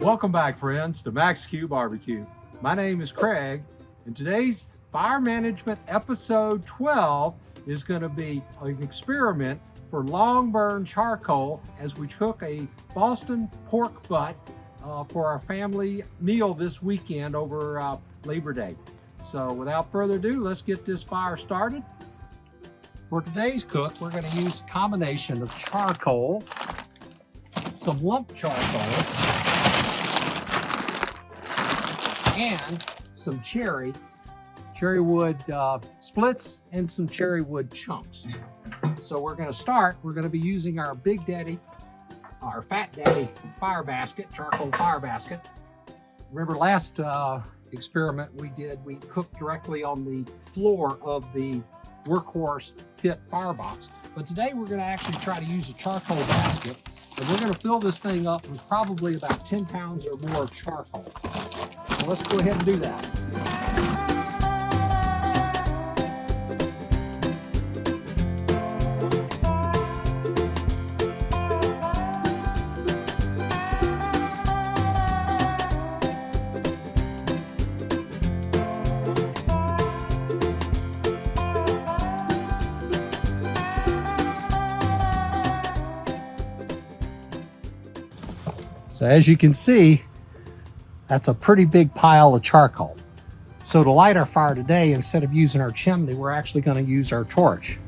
Welcome back, friends, to Max Q Barbecue. My name is Craig, and today's Fire Management Episode 12 is going to be an experiment for long burn charcoal as we cook a Boston pork butt for our family meal this weekend over Labor Day. So without further ado, let's get this fire started. For today's cook, we're going to use a combination of charcoal, some lump charcoal, and some cherry wood splits and some cherry wood chunks. So we're going to be using our Big Daddy, our Fat Daddy fire basket, charcoal fire basket. Remember last experiment we cooked directly on the floor of the workhorse pit firebox. But today we're going to actually try to use a charcoal basket, and we're going to fill this thing up with probably about 10 pounds or more of charcoal. So let's go ahead and do that. So as you can see, that's a pretty big pile of charcoal. So to light our fire today, instead of using our chimney, we're actually going to use our torch.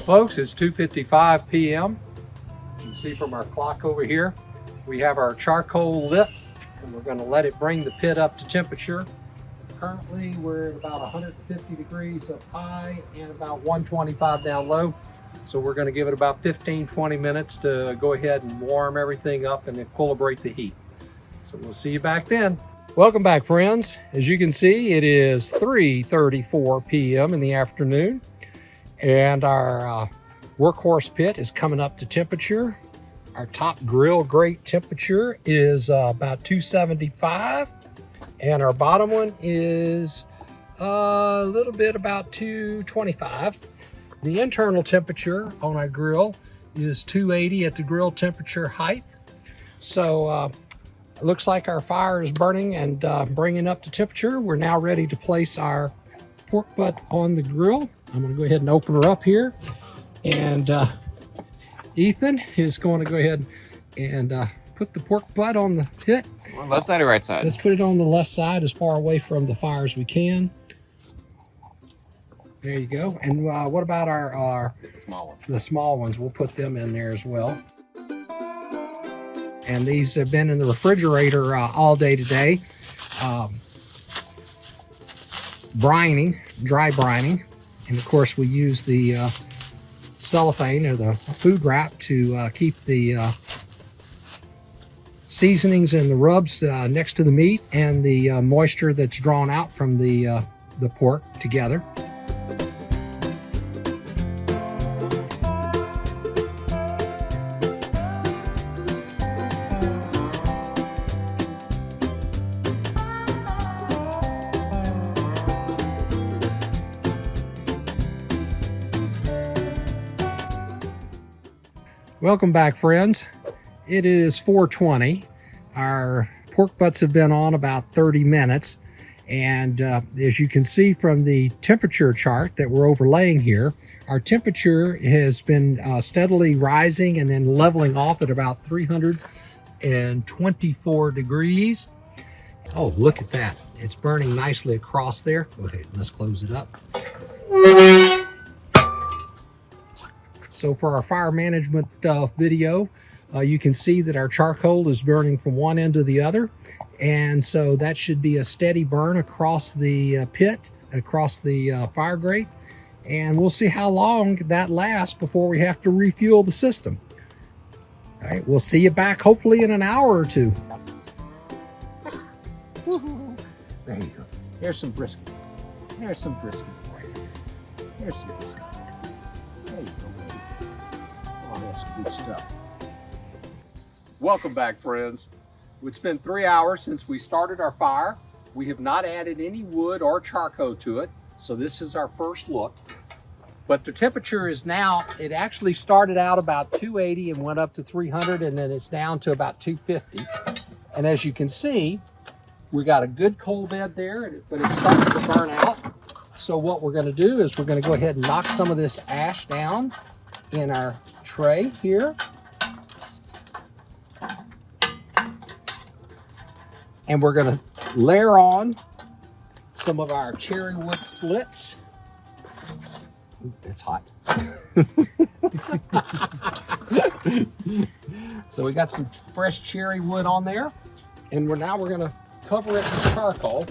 Folks, it's 2:55 p.m. You can see from our clock over here, we have our charcoal lit, and we're going to let it bring the pit up to temperature. Currently, we're at about 150 degrees up high and about 125 down low. So we're going to give it about 15-20 minutes to go ahead and warm everything up and equilibrate the heat. So we'll see you back then. Welcome back, friends. As you can see, it is 3:34 p.m. in the afternoon. And our workhorse pit is coming up to temperature. Our top grill grate temperature is about 275, and our bottom one is a little bit about 225. The internal temperature on our grill is 280 at the grill temperature height. So it looks like our fire is burning and bringing up to temperature. We're now ready to place our pork butt on the grill. I'm going to go ahead and open her up here, and Ethan is going to go ahead and put the pork butt on the pit. Left side or right side? Let's put it on the left side, as far away from the fire as we can. There you go. And what about our small ones? The small ones? We'll put them in there as well. And these have been in the refrigerator all day today, dry brining. And of course, we use the cellophane or the food wrap to keep the seasonings and the rubs next to the meat and the moisture that's drawn out from the pork together. Welcome back, friends. It is 4:20. Our pork butts have been on about 30 minutes. And as you can see from the temperature chart that we're overlaying here, our temperature has been steadily rising and then leveling off at about 324 degrees. Oh, look at that. It's burning nicely across there. Okay, let's close it up. So for our fire management video, you can see that our charcoal is burning from one end to the other. And so that should be a steady burn across the pit across the fire grate, and we'll see how long that lasts before we have to refuel the system. All right, we'll see you back hopefully in an hour or two. There you go. Here's some brisket. Here's some brisket for you. Here's some brisket. There you go, baby. Oh, that's good stuff. Welcome back, friends. It's been 3 hours since we started our fire. We have not added any wood or charcoal to it, so this is our first look. But the temperature is now, it actually started out about 280 and went up to 300, and then it's down to about 250. And as you can see, we got a good coal bed there, but it's starting to burn out. So what we're going to do is we're going to go ahead and knock some of this ash down in our tray here. And we're going to layer on some of our cherry wood splits. Ooh, it's hot. So we got some fresh cherry wood on there, and now we're going to cover it with charcoal.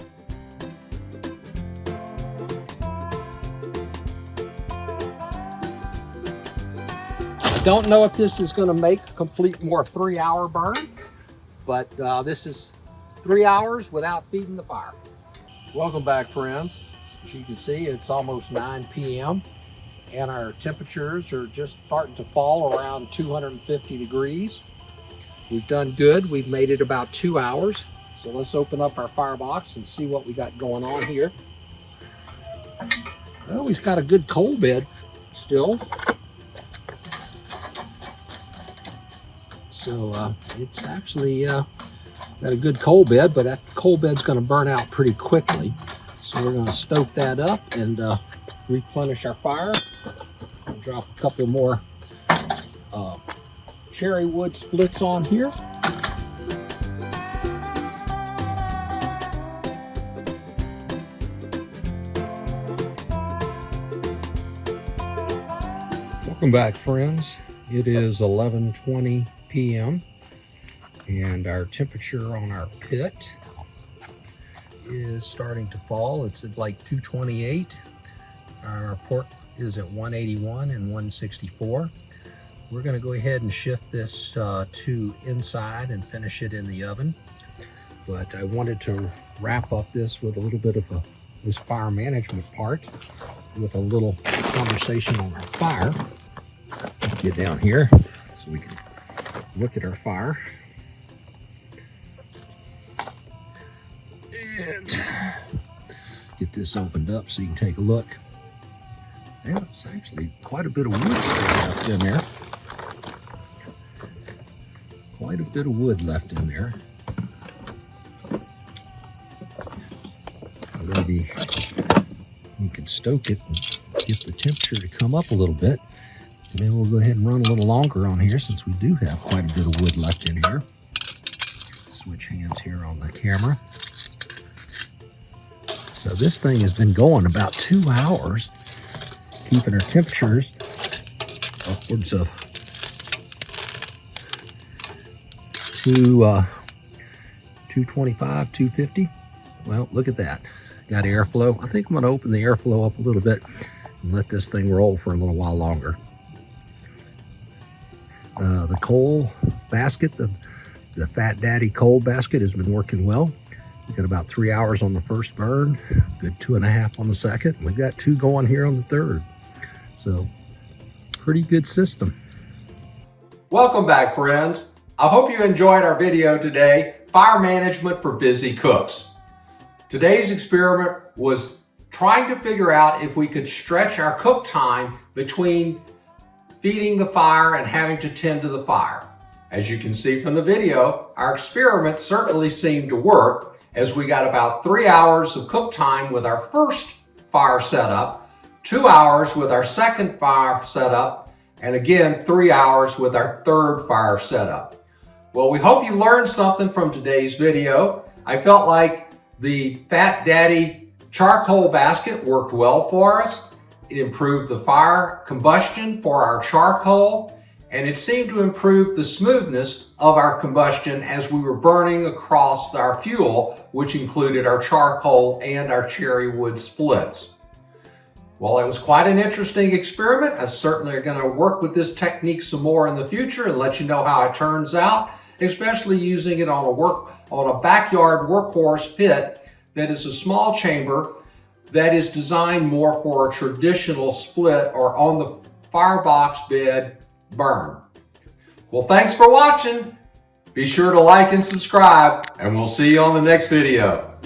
I don't know if this is going to make a complete more 3-hour burn, but this is 3 hours without feeding the fire. Welcome back, friends. As you can see, it's almost 9 p.m. and our temperatures are just starting to fall around 250 degrees. We've done good. We've made it about 2 hours. So let's open up our firebox and see what we got going on here. Well, we've got a good coal bed still. So it's actually got a good coal bed, but that coal bed's going to burn out pretty quickly. So we're going to stoke that up and replenish our fire. I'll drop a couple more cherry wood splits on here. Welcome back, friends. It is 11:20 p.m. and our temperature on our pit is starting to fall. It's at like 228. Our port is at 181 and 164. We're going to go ahead and shift this to inside and finish it in the oven. But I wanted to wrap up this with a little bit of this fire management part with a little conversation on our fire. Get down here so we can look at our fire. And get this opened up so you can take a look. Yeah, it's actually quite a bit of wood still left in there. Quite a bit of wood left in there. Maybe we can stoke it and get the temperature to come up a little bit. Maybe we'll go ahead and run a little longer on here since we do have quite a bit of wood left in here. Switch hands here on the camera. So this thing has been going about 2 hours, keeping our temperatures upwards of 225, 250. Well, look at that. Got airflow. I think I'm going to open the airflow up a little bit and let this thing roll for a little while longer. The coal basket, the Fat Daddy coal basket has been working well. We've got about 3 hours on the first burn, good 2.5 on the second. We've got 2 going here on the third. So, pretty good system. Welcome back, friends. I hope you enjoyed our video today, Fire Management for Busy Cooks. Today's experiment was trying to figure out if we could stretch our cook time between feeding the fire and having to tend to the fire. As you can see from the video, our experiment certainly seemed to work, as we got about 3 hours of cook time with our first fire setup, 2 hours with our second fire setup, and again 3 hours with our third fire setup. Well, we hope you learned something from today's video. I felt like the Fat Daddy charcoal basket worked well for us. It improved the fire combustion for our charcoal, and it seemed to improve the smoothness of our combustion as we were burning across our fuel, which included our charcoal and our cherry wood splits. Well, it was quite an interesting experiment. I certainly are going to work with this technique some more in the future and let you know how it turns out, especially using it on a backyard workhorse pit that is a small chamber that is designed more for a traditional split or on the firebox bed burn. Well, thanks for watching. Be sure to like and subscribe, and we'll see you on the next video.